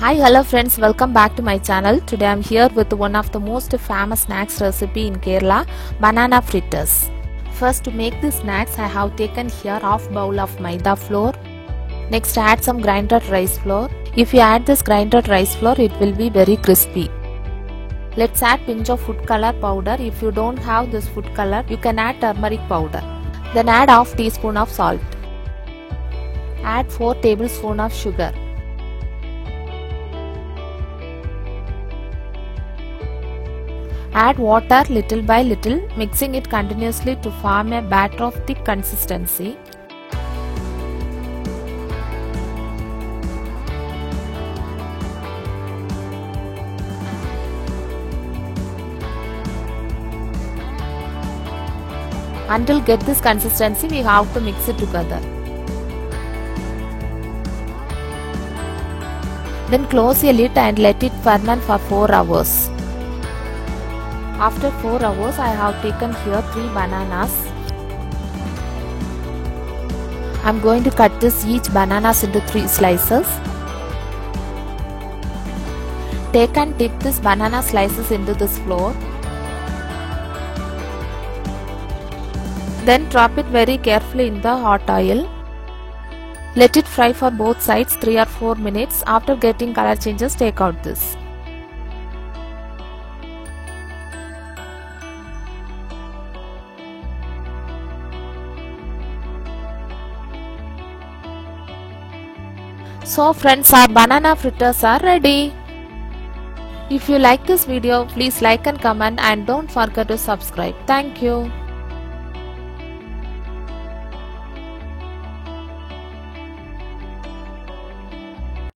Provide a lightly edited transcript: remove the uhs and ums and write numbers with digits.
Hi, hello friends, welcome back to my channel. Today I'm here with one of the most famous snacks recipe in Kerala, banana fritters. First, to make these snacks, I have taken here half bowl of maida flour. Next, add some grinded rice flour. If you add this grinded rice flour, it will be very crispy. Let's add pinch of food color powder. If you don't have this food color, you can add turmeric powder. Then add half teaspoon of salt. Add 4 tablespoons of sugar. Add water little by little, mixing it continuously to form a batter of thick consistency. Until get this consistency, we have to mix it together. Then close a lid and let it ferment for 4 hours. After 4 hours, I have taken here 3 bananas. I am going to cut each bananas into 3 slices. Take and dip this banana slices into this flour. Then drop it very carefully in the hot oil. Let it fry for both sides 3 or 4 minutes. After getting color changes, take out this. So friends, our banana fritters are ready. If you like this video, please like and comment and don't forget to subscribe. Thank you.